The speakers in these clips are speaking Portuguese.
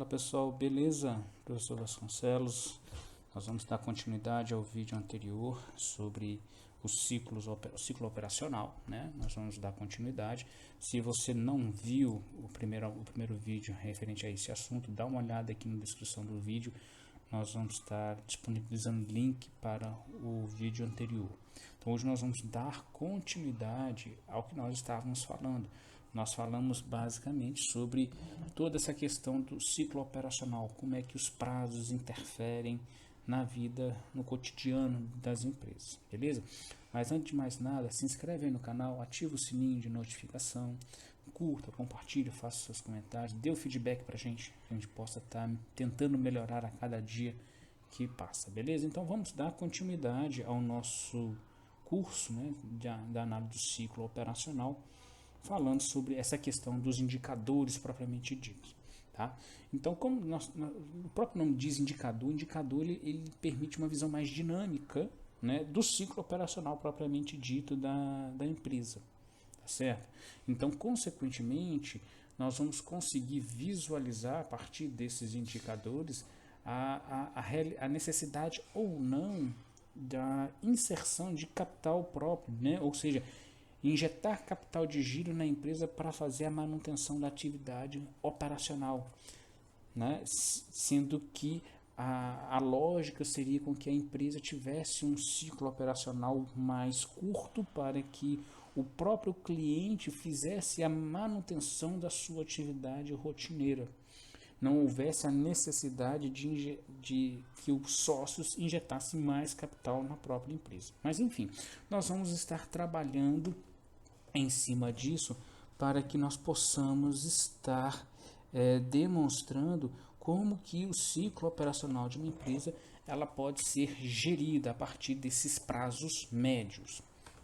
pessoal, beleza? Professor Vasconcelos, nós vamos dar continuidade ao vídeo anterior sobre o ciclo operacional, né? Nós vamos dar continuidade. Se você não viu o primeiro vídeo referente a esse assunto, dá uma olhada aqui na descrição do vídeo. Nós vamos estar disponibilizando link para o vídeo anterior. Então hoje nós vamos dar continuidade ao que nós estávamos falando. Nós falamos basicamente sobre toda essa questão do ciclo operacional, como é que os prazos interferem na vida, no cotidiano das empresas, beleza? Mas antes de mais nada, se inscreve aí no canal, ativa o sininho de notificação, curta, compartilha, faça seus comentários, dê o feedback pra gente, que a gente possa estar tentando melhorar a cada dia que passa, beleza? Então vamos dar continuidade ao nosso curso, né, da análise do ciclo operacional, falando sobre essa questão dos indicadores propriamente ditos, tá? Então, como o próprio nome diz indicador, ele permite uma visão mais dinâmica, né, do ciclo operacional propriamente dito da empresa, tá certo? Então, consequentemente, nós vamos conseguir visualizar a partir desses indicadores a necessidade ou não da inserção de capital próprio, né? Ou seja, injetar capital de giro na empresa para fazer a manutenção da atividade operacional, né? Sendo que a lógica seria com que a empresa tivesse um ciclo operacional mais curto para que o próprio cliente fizesse a manutenção da sua atividade rotineira. Não houvesse a necessidade de que os sócios injetassem mais capital na própria empresa. Mas enfim, nós vamos estar trabalhando em cima disso para que nós possamos estar demonstrando como que o ciclo operacional de uma empresa ela pode ser gerida a partir desses prazos médios,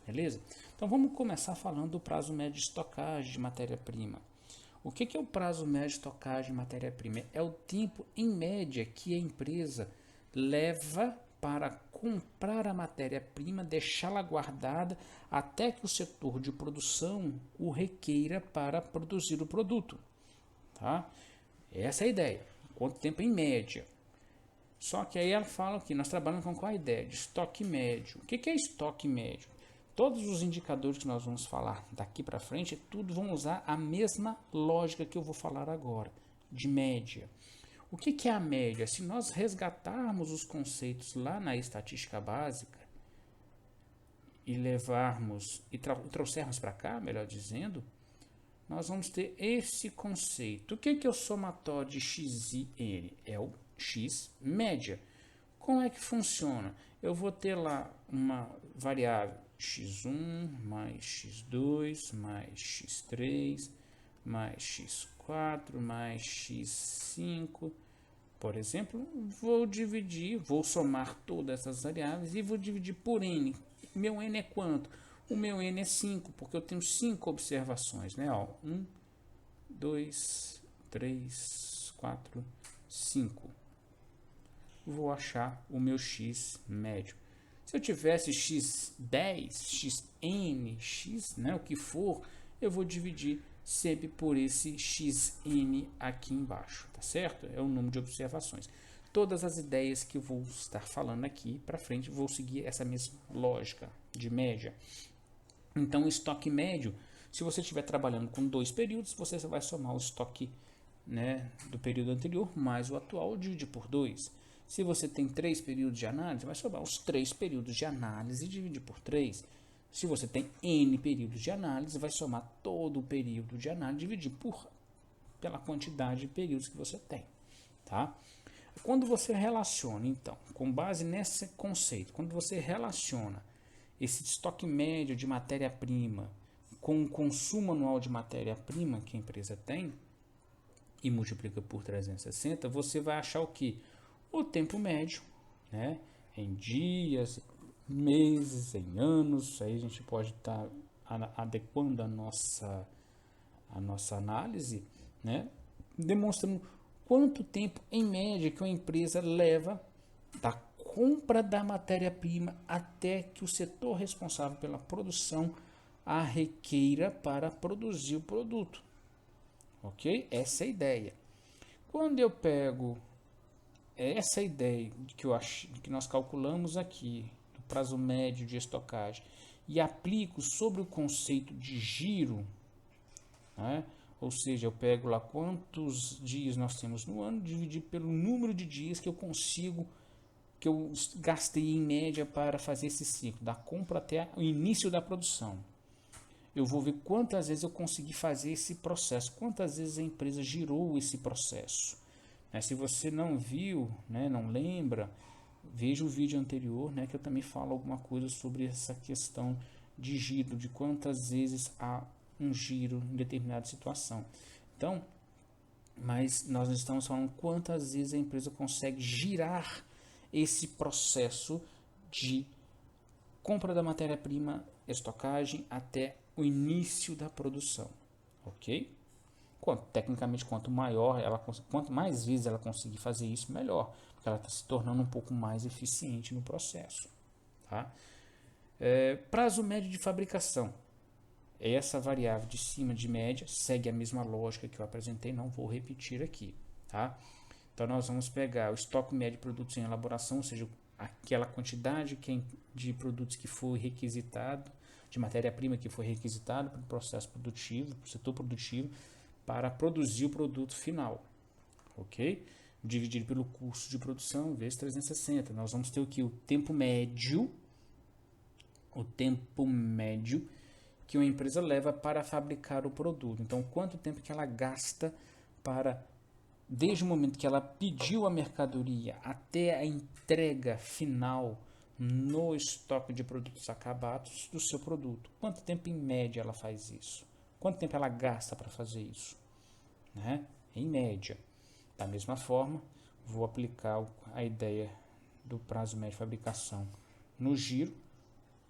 beleza? Então vamos começar falando do prazo médio de estocagem de matéria-prima. O que é o prazo médio de estocagem de matéria-prima? É o tempo em média que a empresa leva para comprar a matéria-prima, deixá-la guardada até que o setor de produção o requeira para produzir o produto, tá? Essa é a ideia. Quanto tempo em média? Só que aí ela fala que nós trabalhamos com qual a ideia? De estoque médio. O que é estoque médio? Todos os indicadores que nós vamos falar daqui para frente, tudo vão usar a mesma lógica que eu vou falar agora, de média. O que é a média? Se nós resgatarmos os conceitos lá na estatística básica e levarmos e trouxermos para cá, melhor dizendo, nós vamos ter esse conceito. O que é o somatório de x e n? É o x média. Como é que funciona? Eu vou ter lá uma variável x1 mais x2 mais x3 mais x4 mais x5. Por exemplo, vou somar todas essas variáveis e vou dividir por n. Meu n é quanto? O meu n é 5, porque eu tenho 5 observações, né? 1, 2, 3, 4, 5. Vou achar o meu x médio. Se eu tivesse x10, xn, x, né, o que for, eu vou dividir sempre por esse xn aqui embaixo, tá certo? É o número de observações. Todas as ideias que eu vou estar falando aqui para frente vou seguir essa mesma lógica de média. Então, o estoque médio, se você estiver trabalhando com 2 períodos, você vai somar o estoque, né, do período anterior mais o atual, divide por 2. Se você tem 3 períodos de análise, vai somar os 3 períodos de análise e dividir por 3. Se você tem N períodos de análise, vai somar todo o período de análise e dividir pela quantidade de períodos que você tem, tá? Quando você relaciona, então, com base nesse conceito, quando você relaciona esse estoque médio de matéria-prima com o consumo anual de matéria-prima que a empresa tem e multiplica por 360, você vai achar o que? O tempo médio, né? Em dias, meses, em anos. Aí a gente pode estar adequando a nossa análise, né? Demonstrando quanto tempo em média que uma empresa leva da compra da matéria-prima até que o setor responsável pela produção a requeira para produzir o produto. Ok? Essa é a ideia. Quando eu pego essa ideia que nós calculamos aqui, do prazo médio de estocagem, e aplico sobre o conceito de giro, né? Ou seja, eu pego lá quantos dias nós temos no ano, dividir pelo número de dias que eu gastei em média para fazer esse ciclo, da compra até o início da produção. Eu vou ver quantas vezes eu consegui fazer esse processo, quantas vezes a empresa girou esse processo. Se você não viu, né, não lembra, veja o vídeo anterior, né, que eu também falo alguma coisa sobre essa questão de giro, de quantas vezes há um giro em determinada situação. Então, mas nós estamos falando quantas vezes a empresa consegue girar esse processo de compra da matéria-prima, estocagem até o início da produção, ok? Tecnicamente, quanto mais vezes ela conseguir fazer isso, melhor, porque ela está se tornando um pouco mais eficiente no processo. Tá? Prazo médio de fabricação. Essa variável de cima de média segue a mesma lógica que eu apresentei, não vou repetir aqui. Tá? Então, nós vamos pegar o estoque médio de produtos em elaboração, ou seja, aquela quantidade de produtos que foi requisitado, de matéria-prima que foi requisitado para o processo produtivo, para o setor produtivo, para produzir o produto final, ok? Dividido pelo custo de produção vezes 360. Nós vamos ter o tempo médio que uma empresa leva para fabricar o produto. Então, quanto tempo que ela gasta desde o momento que ela pediu a mercadoria até a entrega final no estoque de produtos acabados do seu produto. Quanto tempo em média ela faz isso? Quanto tempo ela gasta para fazer isso? Né? Em média. Da mesma forma, vou aplicar a ideia do prazo médio de fabricação no giro.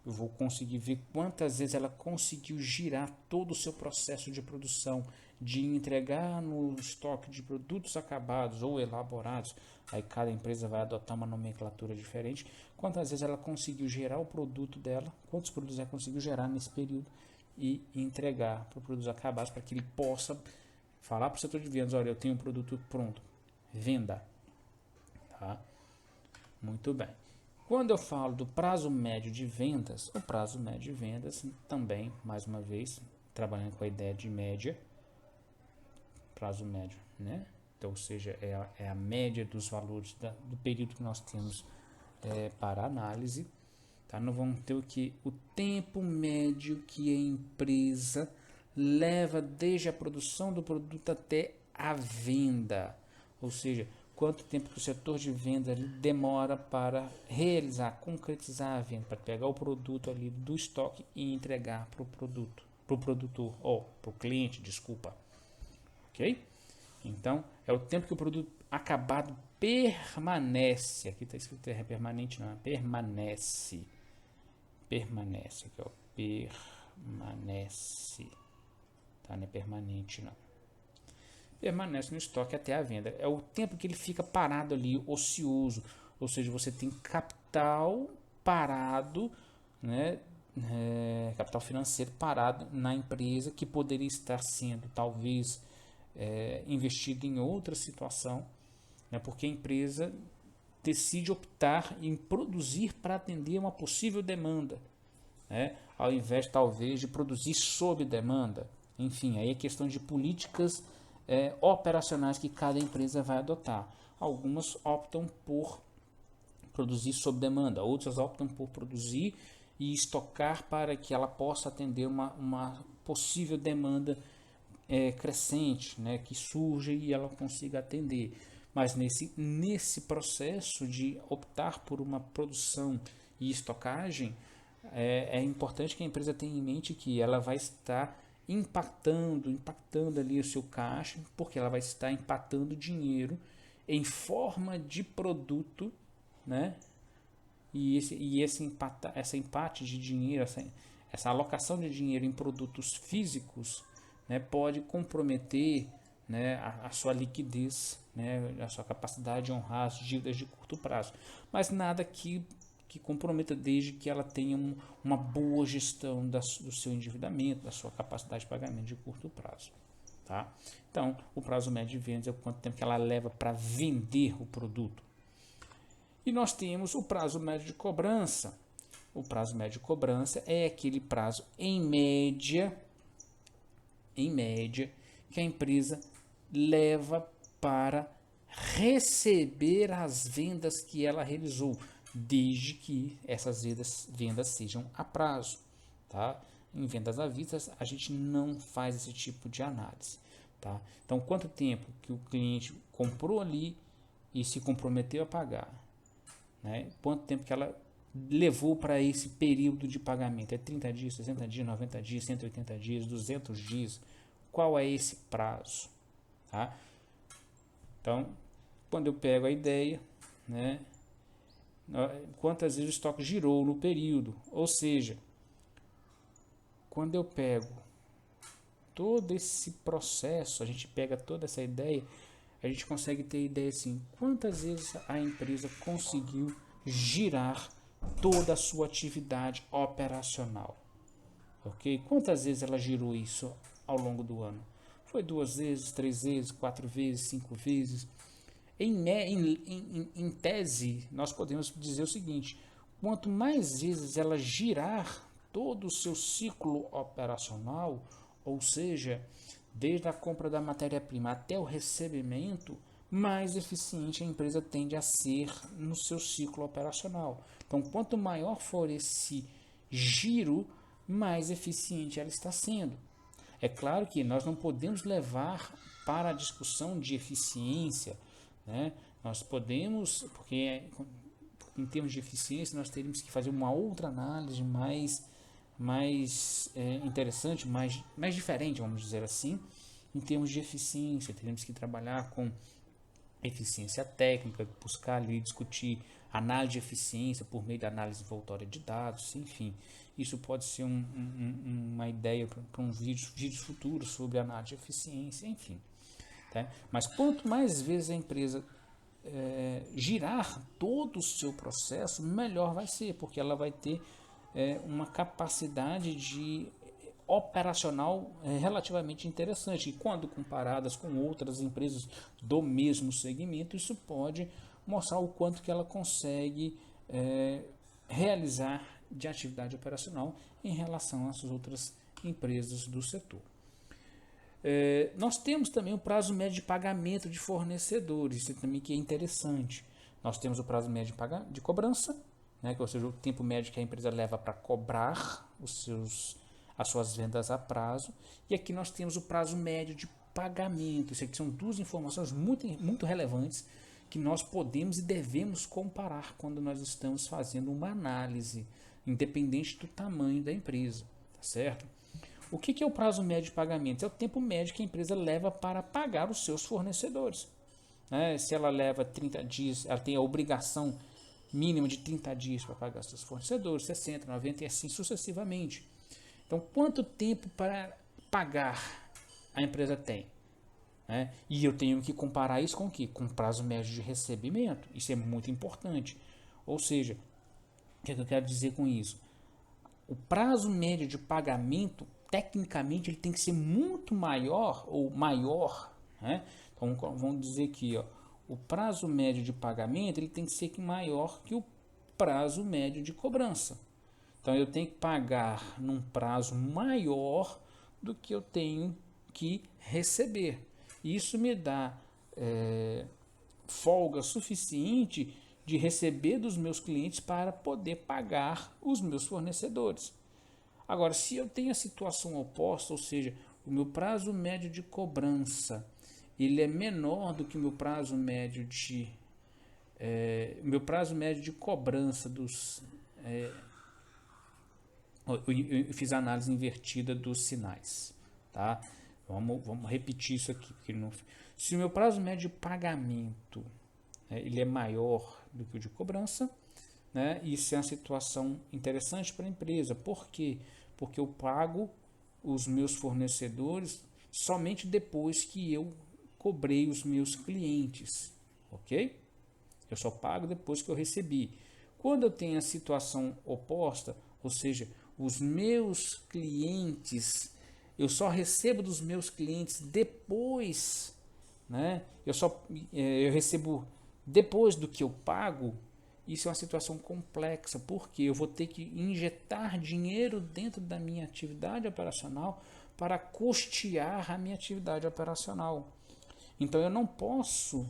Eu vou conseguir ver quantas vezes ela conseguiu girar todo o seu processo de produção, de entregar no estoque de produtos acabados ou elaborados. Aí cada empresa vai adotar uma nomenclatura diferente. Quantas vezes ela conseguiu gerar o produto dela, quantos produtos ela conseguiu gerar nesse período e entregar para produtos acabados, para que ele possa falar para o setor de vendas: olha, eu tenho um produto pronto, venda. Tá? Muito bem. Quando eu falo do prazo médio de vendas, o prazo médio de vendas também, mais uma vez, trabalhando com a ideia de média, prazo médio, né? Então, ou seja, é a média dos valores do período que nós temos para análise. Tá? Nós vamos ter o tempo médio que a empresa leva desde a produção do produto até a venda, ou seja, quanto tempo que o setor de venda demora para realizar, concretizar a venda, para pegar o produto ali do estoque e entregar para o produtor, ou para o cliente, desculpa. Ok? Então, é o tempo que o produto acabado permanece. Aqui está escrito permanente, não é? Permanece. Permanece, aqui, ó. Permanece. Tá? Não é permanente, não. Permanece no estoque até a venda. É o tempo que ele fica parado ali, ocioso. Ou seja, você tem capital parado, né? Capital financeiro parado na empresa, que poderia estar sendo talvez investido em outra situação, né? Porque a empresa decide optar em produzir para atender uma possível demanda, né? Ao invés talvez de produzir sob demanda. Enfim, aí é questão de políticas operacionais que cada empresa vai adotar. Algumas optam por produzir sob demanda, outras optam por produzir e estocar para que ela possa atender uma possível demanda crescente, né, que surge e ela consiga atender. Mas nesse processo de optar por uma produção e estocagem, é importante que a empresa tenha em mente que ela vai estar impactando ali o seu caixa, porque ela vai estar impactando dinheiro em forma de produto, né? Essa empate de dinheiro, essa alocação de dinheiro em produtos físicos, né, pode comprometer, né, a sua liquidez, né, a sua capacidade de honrar as dívidas de curto prazo. Mas nada que comprometa, desde que ela tenha uma boa gestão do seu endividamento, da sua capacidade de pagamento de curto prazo. tá? Então, o prazo médio de vendas é o quanto tempo que ela leva para vender o produto. E nós temos o prazo médio de cobrança. O prazo médio de cobrança é aquele prazo em média, que a empresa leva para receber as vendas que ela realizou, desde que essas vendas sejam a prazo, tá? Em vendas à vista, a gente não faz esse tipo de análise, tá? Então, quanto tempo que o cliente comprou ali e se comprometeu a pagar, né? Quanto tempo que ela levou para esse período de pagamento? É 30 dias, 60 dias, 90 dias, 180 dias, 200 dias? Qual é esse prazo, tá? Então, quando eu pego a ideia, né, quantas vezes o estoque girou no período, ou seja, quando eu pego todo esse processo, a gente pega toda essa ideia, a gente consegue ter ideia assim, quantas vezes a empresa conseguiu girar toda a sua atividade operacional, ok? Quantas vezes ela girou isso ao longo do ano? Foi 2 vezes, 3 vezes, 4 vezes, 5 vezes? Em tese, nós podemos dizer o seguinte: quanto mais vezes ela girar todo o seu ciclo operacional, ou seja, desde a compra da matéria-prima até o recebimento, mais eficiente a empresa tende a ser no seu ciclo operacional. Então, quanto maior for esse giro, mais eficiente ela está sendo. É claro que nós não podemos levar para a discussão de eficiência, né? Nós podemos, porque em termos de eficiência nós teríamos que fazer uma outra análise mais interessante, mais diferente, vamos dizer assim. Em termos de eficiência, teríamos que trabalhar com eficiência técnica, buscar ali discutir análise de eficiência por meio da análise envoltória de dados, enfim. Isso pode ser uma ideia para um vídeos futuros sobre análise de eficiência, enfim. Tá? Mas quanto mais vezes a empresa girar todo o seu processo, melhor vai ser, porque ela vai ter uma capacidade de operacional relativamente interessante. E quando comparadas com outras empresas do mesmo segmento, isso pode mostrar o quanto que ela consegue realizar de atividade operacional em relação às outras empresas do setor. Nós temos também o prazo médio de pagamento de fornecedores, isso também que é interessante. Nós temos o prazo médio de cobrança, né, ou seja, o tempo médio que a empresa leva para cobrar as suas vendas a prazo. E aqui nós temos o prazo médio de pagamento. Isso aqui são duas informações muito relevantes que nós podemos e devemos comparar quando nós estamos fazendo uma análise, independente do tamanho da empresa, tá certo? O que é o prazo médio de pagamento? É o tempo médio que a empresa leva para pagar os seus fornecedores. Se ela leva 30 dias, ela tem a obrigação mínima de 30 dias para pagar seus fornecedores, 60, 90 e assim sucessivamente. Então, quanto tempo para pagar a empresa tem? E eu tenho que comparar isso com o quê? Com o prazo médio de recebimento. Isso é muito importante. Ou seja, o que eu quero dizer com isso? O prazo médio de pagamento, tecnicamente, ele tem que ser muito maior ou maior. Então, vamos dizer aqui, ó, o prazo médio de pagamento ele tem que ser maior que o prazo médio de cobrança. Então, eu tenho que pagar num prazo maior do que eu tenho que receber. Isso me dá folga suficiente de receber dos meus clientes para poder pagar os meus fornecedores. Agora, se eu tenho a situação oposta, ou seja, o meu prazo médio de cobrança ele é menor do que o meu prazo médio de cobrança dos eu fiz a análise invertida dos sinais, tá? Vamos repetir isso aqui, porque não, se o meu prazo médio de pagamento ele é maior do que o de cobrança, né? Isso é uma situação interessante para a empresa. Por quê? Porque eu pago os meus fornecedores somente depois que eu cobrei os meus clientes, ok? Eu só pago depois que eu recebi. Quando eu tenho a situação oposta, ou seja, os meus clientes eu só recebo dos meus clientes depois, né? Eu recebo depois do que eu pago. Isso é uma situação complexa, porque eu vou ter que injetar dinheiro dentro da minha atividade operacional para custear a minha atividade operacional. Então eu não posso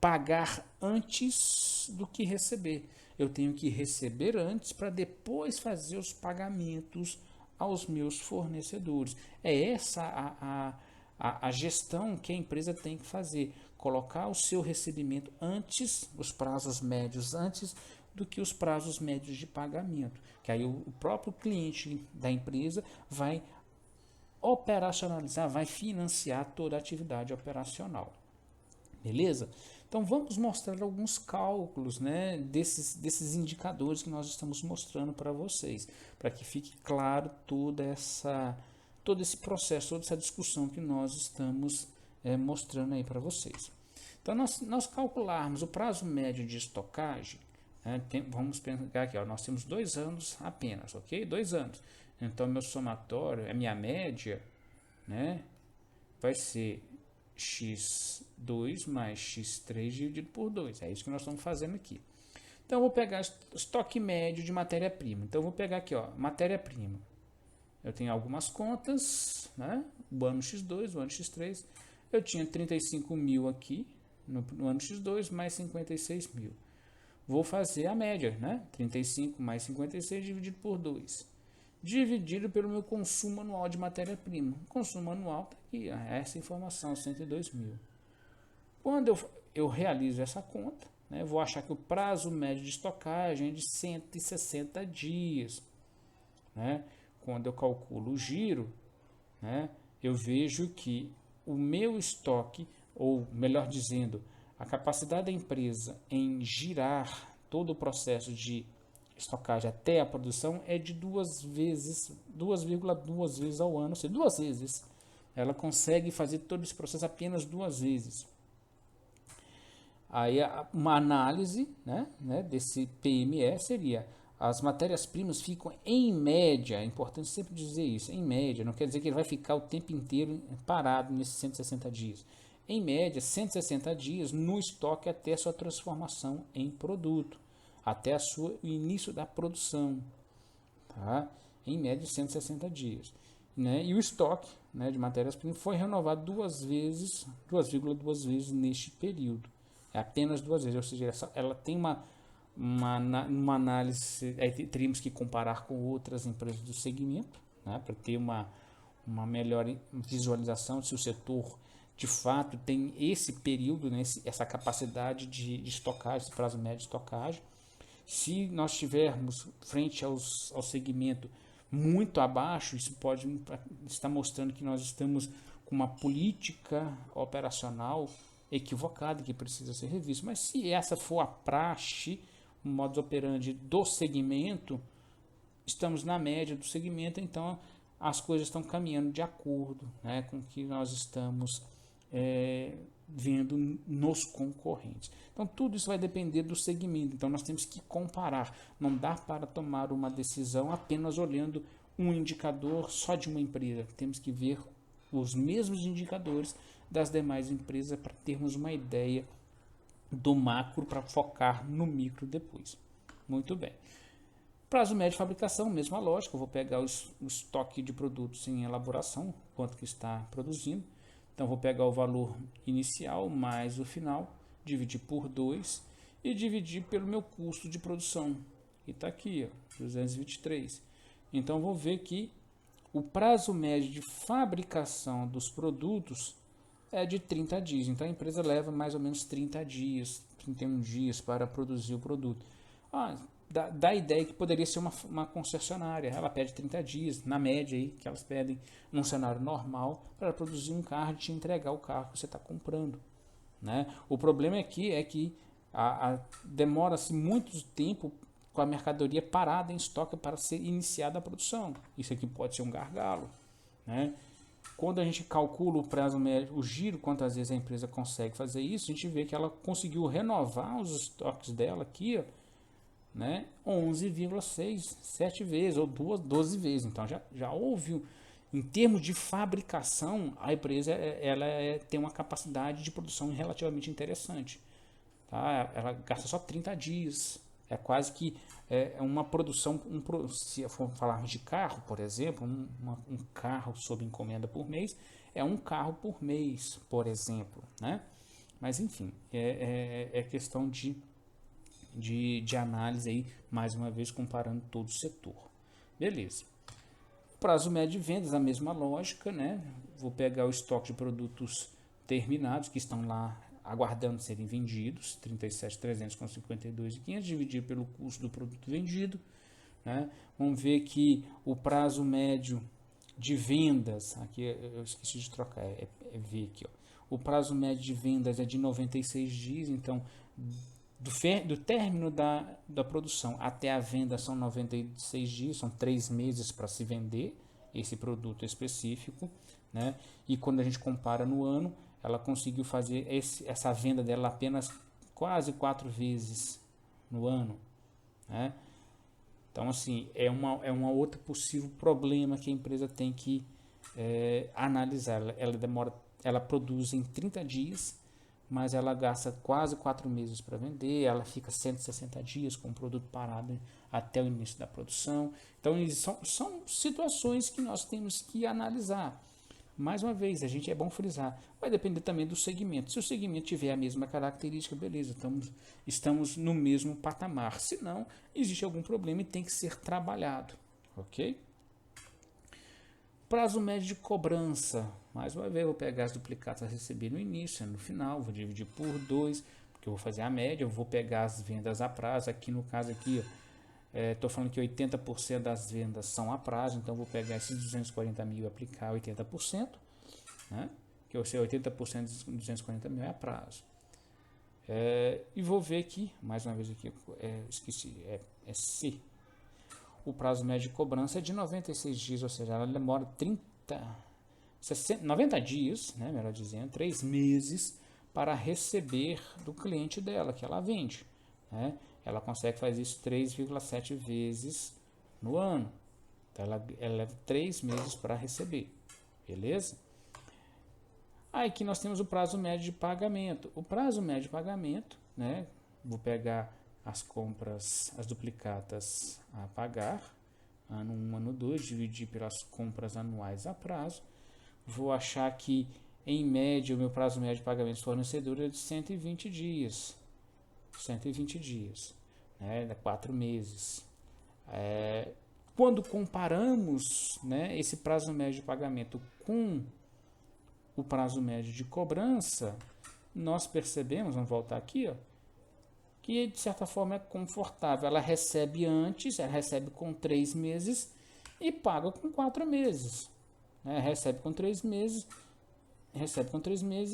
pagar antes do que receber. Eu tenho que receber antes para depois fazer os pagamentos aos meus fornecedores. É essa a gestão que a empresa tem que fazer. Colocar o seu recebimento antes, os prazos médios antes do que os prazos médios de pagamento. Que aí o próprio cliente da empresa vai operacionalizar, vai financiar toda a atividade operacional. Beleza? Então vamos mostrar alguns cálculos, né, desses indicadores que nós estamos mostrando para vocês, para que fique claro todo esse processo, toda essa discussão que nós estamos mostrando aí para vocês. Então nós calcularmos o prazo médio de estocagem, né, vamos pegar aqui, ó, nós temos 2 anos apenas, ok? 2 anos. Então meu somatório, a minha média, né, vai ser x2 mais x3 dividido por 2. É isso que nós estamos fazendo aqui. Então, eu vou pegar estoque médio de matéria-prima. Então, eu vou pegar aqui, ó, matéria-prima. Eu tenho algumas contas, né? O ano x2, o ano x3. Eu tinha 35 mil aqui no ano x2, mais 56 mil. Vou fazer a média, né? 35 mais 56 dividido por 2. Dividido pelo meu consumo anual de matéria-prima. O consumo anual está aqui, ó, essa informação, 102 mil. Quando eu realizo essa conta, né, vou achar que o prazo médio de estocagem é de 160 dias. Né? Quando eu calculo o giro, né, eu vejo que o meu estoque, ou melhor dizendo, a capacidade da empresa em girar todo o processo de estocagem até a produção é de 2,2 vezes ao ano, ou seja, 2 vezes. Ela consegue fazer todo esse processo apenas 2 vezes. Aí uma análise, né, desse PME seria: as matérias-primas ficam em média, é importante sempre dizer isso, em média, não quer dizer que ele vai ficar o tempo inteiro parado nesses 160 dias. Em média, 160 dias no estoque até a sua transformação em produto, até o início da produção, tá? Em média 160 dias, né? E o estoque, né, de matérias-primas foi renovado 2,2 vezes neste período, é apenas 2 vezes, ou seja, ela tem uma análise, aí teríamos que comparar com outras empresas do segmento, né, para ter uma melhor visualização se o setor de fato tem esse período, né, essa capacidade de estocagem, esse prazo médio de estocagem. Se nós tivermos frente ao segmento muito abaixo, isso pode estar mostrando que nós estamos com uma política operacional equivocada que precisa ser revista. Mas se essa for a praxe, o modus operandi do segmento, estamos na média do segmento, então as coisas estão caminhando de acordo, né, com o que nós estamos vendo nos concorrentes. Então tudo isso vai depender do segmento, então nós temos que comparar, não dá para tomar uma decisão apenas olhando um indicador só de uma empresa, temos que ver os mesmos indicadores das demais empresas para termos uma ideia do macro para focar no micro depois. Muito bem. Prazo médio de fabricação, mesma lógica, eu vou pegar o estoque de produtos em elaboração, quanto que está produzindo. Então, vou pegar o valor inicial mais o final, dividir por 2 e dividir pelo meu custo de produção. E está aqui, ó, 223. Então, vou ver que o prazo médio de fabricação dos produtos é de 30 dias. Então, a empresa leva mais ou menos 30 dias, 31 dias para produzir o produto. Dá a ideia que poderia ser uma concessionária. Ela pede 30 dias, na média, aí, que elas pedem num cenário normal, para produzir um carro e te entregar o carro que você está comprando. Né? O problema aqui é que demora-se muito tempo com a mercadoria parada em estoque para ser iniciada a produção. Isso aqui pode ser um gargalo. Né? Quando a gente calcula o prazo médio, o giro, quantas vezes a empresa consegue fazer isso, a gente vê que ela conseguiu renovar os estoques dela aqui, ó, né, 11,6, 7 vezes ou 12 vezes. Então já houve Em termos de fabricação, a empresa tem uma capacidade de produção relativamente interessante. Tá? Ela gasta só 30 dias. É quase que uma produção, se for falar de carro, por exemplo, um carro sob encomenda por mês, é um carro por mês, por exemplo. Né? Mas enfim, é questão de análise aí, mais uma vez comparando todo o setor. Beleza. Prazo médio de vendas, a mesma lógica, né? Vou pegar o estoque de produtos terminados que estão lá aguardando serem vendidos, 37.300 com 52.500, dividir pelo custo do produto vendido, né? Vamos ver que o prazo médio de vendas, aqui eu esqueci de trocar, ver aqui, ó. O prazo médio de vendas é de 96 dias, então do término da produção até a venda são 96 dias, são 3 meses para se vender esse produto específico, né? E quando a gente compara no ano, ela conseguiu fazer essa venda dela apenas quase 4 vezes no ano, né? Então, assim, é uma outra possível problema que a empresa tem que analisar. Ela produz em 30 dias, mas ela gasta quase 4 meses para vender, ela fica 160 dias com o produto parado até o início da produção. Então, são situações que nós temos que analisar. Mais uma vez, é bom frisar, vai depender também do segmento. Se o segmento tiver a mesma característica, beleza, estamos no mesmo patamar. Se não, existe algum problema e tem que ser trabalhado, ok? Prazo médio de cobrança. Mais uma vez, eu vou pegar as duplicatas a receber no início, no final, vou dividir por 2, porque eu vou fazer a média, eu vou pegar as vendas a prazo. Aqui no caso aqui, estou falando que 80% das vendas são a prazo, então eu vou pegar esses 240 mil e aplicar 80%, né? Que eu sei 80% dos 240 mil é a prazo. E vou ver aqui, mais uma vez aqui, esqueci, é C. O prazo médio de cobrança é de 96 dias, ou seja, ela demora 90 dias, né, melhor dizendo, 3 meses para receber do cliente dela, que ela vende, né? Ela consegue fazer isso 3,7 vezes no ano. Então, ela leva 3 meses para receber, beleza? Aí aqui nós temos o prazo médio de pagamento. O prazo médio de pagamento, né, vou pegar as compras, as duplicatas a pagar, ano 1, ano 2, dividir pelas compras anuais a prazo. Vou achar que, em média, o meu prazo médio de pagamento do fornecedor é de 120 dias. 120 dias, né, 4 meses. Quando comparamos, né, esse prazo médio de pagamento com o prazo médio de cobrança, nós percebemos, vamos voltar aqui, ó, que de certa forma é confortável. Ela recebe antes, ela recebe com 3 meses e paga com 4 meses. Né? Recebe com 3 meses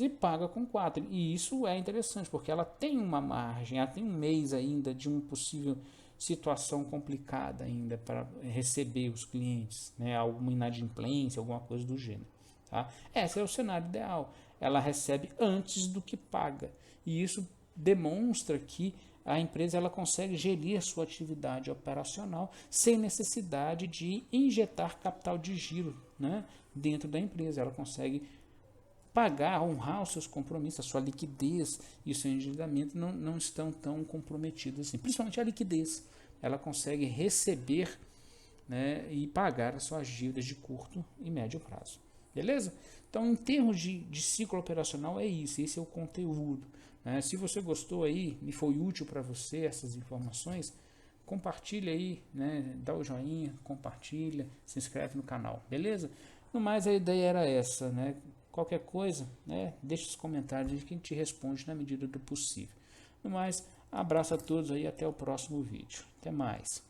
e paga com 4. E isso é interessante, porque ela tem uma margem, ela tem um mês ainda de uma possível situação complicada ainda para receber os clientes, né? Alguma inadimplência, alguma coisa do gênero. Tá? Esse é o cenário ideal. Ela recebe antes do que paga. E isso demonstra que a empresa ela consegue gerir a sua atividade operacional sem necessidade de injetar capital de giro, né, dentro da empresa. Ela consegue pagar, honrar os seus compromissos, a sua liquidez e o seu endividamento não estão tão comprometidos assim. Principalmente a liquidez. Ela consegue receber, né, e pagar as suas dívidas de curto e médio prazo. Beleza? Então, em termos de ciclo operacional, é isso. Esse é o conteúdo. Né? Se você gostou aí, me foi útil para você essas informações, compartilha aí, né? Dá o joinha, compartilha, se inscreve no canal. Beleza? No mais, a ideia era essa, né? Qualquer coisa, né? Deixa os comentários que a gente responde na medida do possível. No mais, abraço a todos aí, até o próximo vídeo. Até mais.